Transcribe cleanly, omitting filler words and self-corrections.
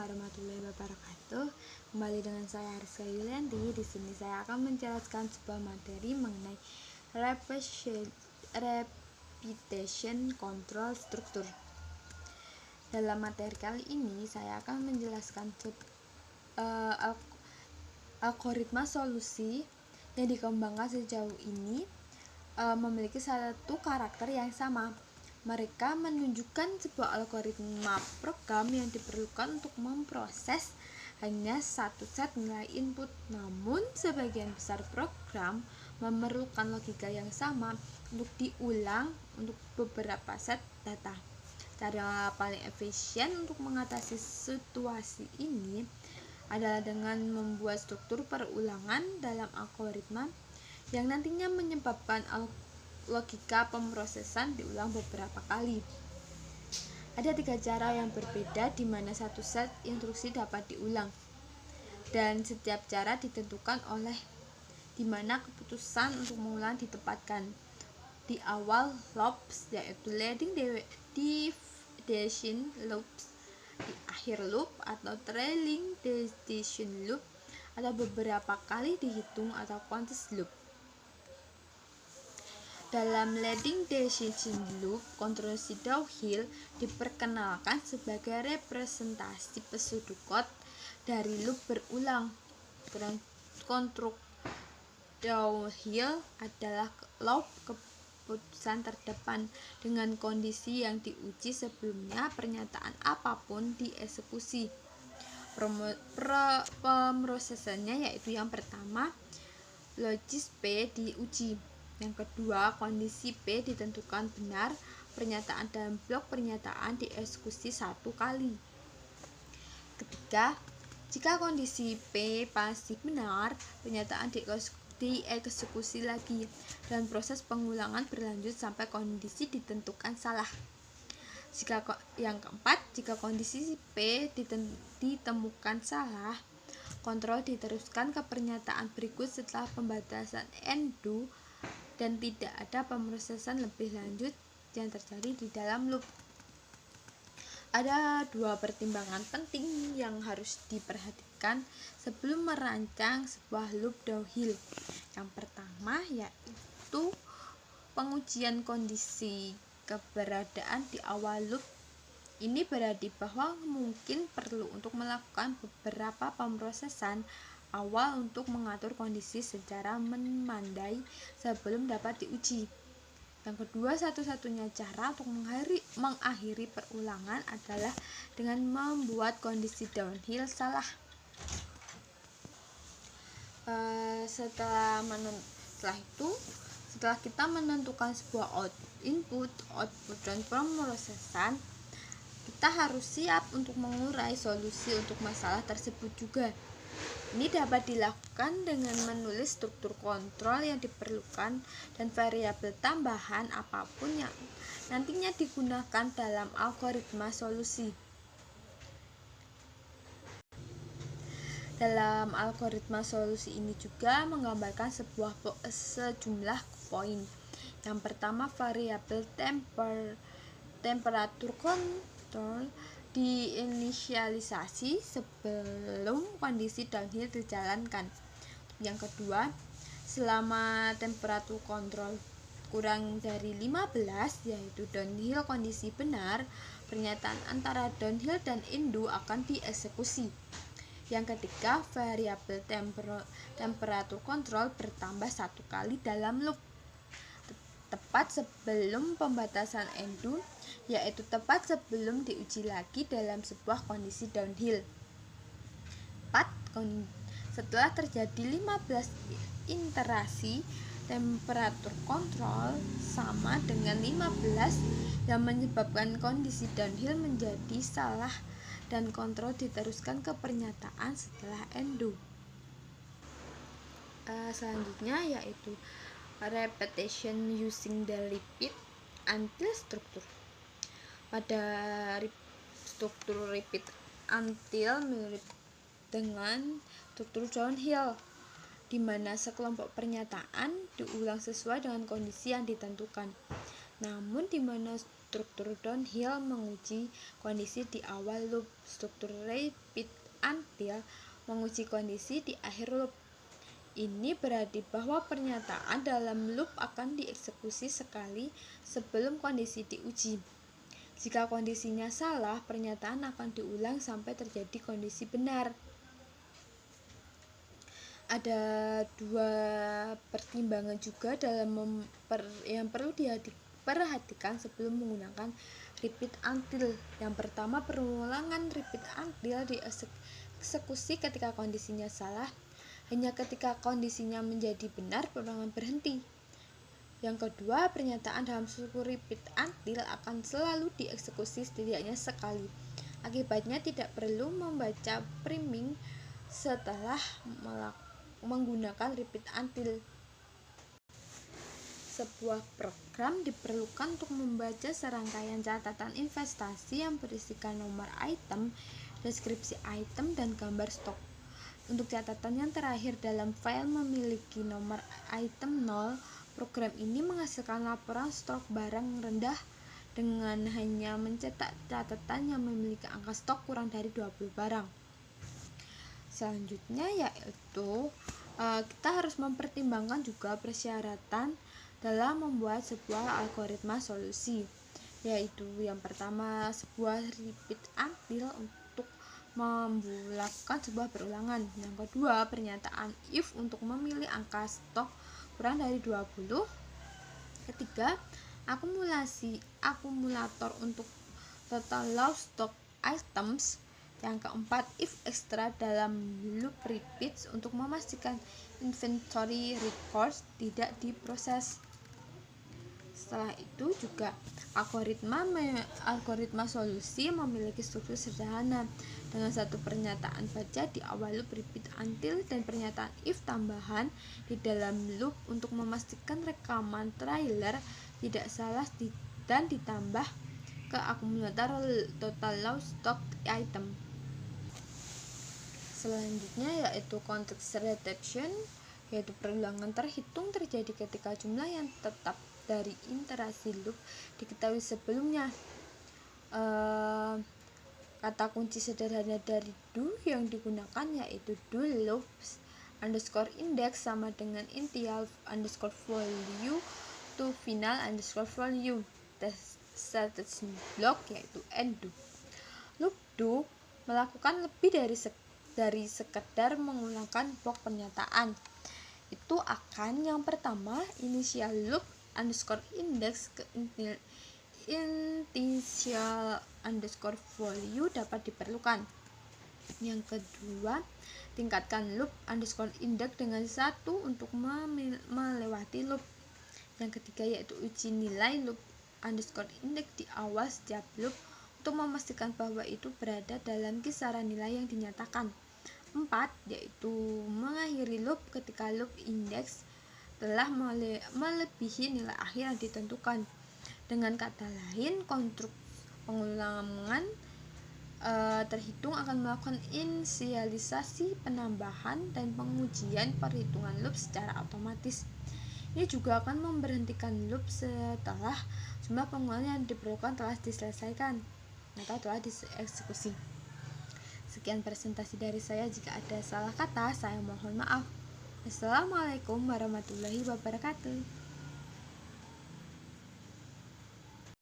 warahmatullahi wabarakatuh. Kembali dengan saya Ariska Yulianti. Di sini saya akan menjelaskan sebuah materi mengenai repetition control struktur. Dalam materi kali ini saya akan menjelaskan algoritma solusi yang dikembangkan sejauh ini memiliki satu karakter yang sama. Mereka menunjukkan sebuah algoritma program yang diperlukan untuk memproses hanya satu set nilai input. Namun, sebagian besar program memerlukan logika yang sama untuk diulang untuk beberapa set data. Cara paling efisien untuk mengatasi situasi ini adalah dengan membuat struktur perulangan dalam algoritma yang nantinya menyebabkan logika pemrosesan diulang beberapa kali. Ada 3 cara yang berbeda di mana satu set instruksi dapat diulang, dan setiap cara ditentukan oleh di mana keputusan untuk mengulang ditempatkan. Di awal loops, yaitu leading decision loops, di akhir loop atau trailing decision loop, atau beberapa kali dihitung atau counted loop. Dalam leading decision loop, konstruksi Dow-Hill diperkenalkan sebagai representasi pseudocode dari loop berulang. Konstruk Dow-Hill adalah loop keputusan terdepan dengan kondisi yang diuji sebelumnya pernyataan apapun dieksekusi. Pemrosesannya yaitu yang pertama, logis P diuji. Yang kedua, kondisi P ditentukan benar, pernyataan dan blok pernyataan dieksekusi 1 kali. Ketiga, jika kondisi P pasti benar, pernyataan dieksekusi lagi, dan proses pengulangan berlanjut sampai kondisi ditentukan salah. Yang keempat, jika kondisi P ditemukan salah, kontrol diteruskan ke pernyataan berikut setelah pembatasan undo, dan tidak ada pemrosesan lebih lanjut yang terjadi di dalam loop. Ada 2 pertimbangan penting yang harus diperhatikan sebelum merancang sebuah loop Dow-Hill. Yang pertama yaitu pengujian kondisi keberadaan di awal loop. Ini berarti bahwa mungkin perlu untuk melakukan beberapa pemrosesan awal untuk mengatur kondisi secara memadai sebelum dapat diuji. Yang kedua, satu-satunya cara untuk mengakhiri perulangan adalah dengan membuat kondisi Dow-Hill salah. Setelah kita menentukan sebuah input, output, dan pemrosesan, kita harus siap untuk mengurai solusi untuk masalah tersebut juga. Ini dapat dilakukan dengan menulis struktur kontrol yang diperlukan dan variabel tambahan apapun yang nantinya digunakan dalam algoritma solusi. Dalam algoritma solusi ini juga menggambarkan sejumlah poin. Yang pertama, variabel temperatur kontrol diinisialisasi sebelum kondisi Dow-Hill dijalankan. Yang kedua, selama temperatur kontrol kurang dari 15, yaitu Dow-Hill kondisi benar, pernyataan antara Dow-Hill dan undo akan dieksekusi. Yang ketiga, variabel temperatur kontrol bertambah 1 kali dalam loop, tepat sebelum pembatasan undo, yaitu tepat sebelum diuji lagi dalam sebuah kondisi Dow-Hill. 4. Setelah terjadi 15 iterasi, temperatur kontrol sama dengan 15 yang menyebabkan kondisi Dow-Hill menjadi salah dan kontrol diteruskan ke pernyataan setelah undo. Selanjutnya yaitu repetition using the repeat until structure. Pada struktur repeat until mirip dengan struktur Dow-Hill, di mana sekelompok pernyataan diulang sesuai dengan kondisi yang ditentukan. Namun di mana struktur downhill menguji kondisi di awal loop, struktur repeat until menguji kondisi di akhir loop. Ini berarti bahwa pernyataan dalam loop akan dieksekusi sekali sebelum kondisi diuji. Jika kondisinya salah, pernyataan akan diulang sampai terjadi kondisi benar. Ada dua pertimbangan juga yang perlu diperhatikan sebelum menggunakan repeat until. Yang pertama, perulangan repeat until dieksekusi ketika kondisinya salah. Hanya ketika kondisinya menjadi benar, perulangan berhenti. Yang kedua, pernyataan dalam struktur repeat until akan selalu dieksekusi setidaknya sekali. Akibatnya tidak perlu membaca priming setelah menggunakan repeat until. Sebuah program diperlukan untuk membaca serangkaian catatan investasi yang berisikan nomor item, deskripsi item, dan gambar stok. Untuk catatan yang terakhir dalam file memiliki nomor item 0, program ini menghasilkan laporan stok barang rendah dengan hanya mencetak catatan yang memiliki angka stok kurang dari 20 barang. Selanjutnya yaitu kita harus mempertimbangkan juga persyaratan dalam membuat sebuah algoritma solusi, yaitu yang pertama, sebuah repeat until untuk membulatkan sebuah perulangan. Yang kedua, pernyataan if untuk memilih angka stok kurang dari 20. Ketiga, akumulator untuk total loss stock items. Yang keempat, if extra dalam loop repeats untuk memastikan inventory records tidak diproses. Setelah itu juga algoritma solusi memiliki struktur sederhana dengan satu pernyataan baca di awal loop repeat until dan pernyataan if tambahan di dalam loop untuk memastikan rekaman trailer tidak salah dan ditambah ke akumulator total loss stock item. Selanjutnya yaitu context reduction, yaitu perulangan terhitung terjadi ketika jumlah yang tetap dari iterasi loop diketahui sebelumnya. Kata kunci sederhana dari do yang digunakan yaitu do loops underscore index sama dengan initial underscore value to final underscore value. Status block yaitu end do. Loop do melakukan lebih dari sekedar mengulangkan blok pernyataan. Itu akan yang pertama initial loop underscore index ke initial underscore value dapat diperlukan. Yang kedua, tingkatkan loop underscore index dengan 1 untuk melewati loop. Yang ketiga yaitu uji nilai loop underscore index di awal setiap loop untuk memastikan bahwa itu berada dalam kisaran nilai yang dinyatakan. 4 yaitu mengakhiri loop ketika loop index telah melebihi nilai akhir yang ditentukan. Dengan kata lain, konstruk pengulangan terhitung akan melakukan inisialisasi, penambahan, dan pengujian perhitungan loop secara otomatis. Ini juga akan memberhentikan loop setelah jumlah pengulangan yang diperlukan telah diselesaikan atau telah dieksekusi. Sekian presentasi dari saya. Jika ada salah kata, saya mohon maaf. Assalamualaikum warahmatullahi wabarakatuh.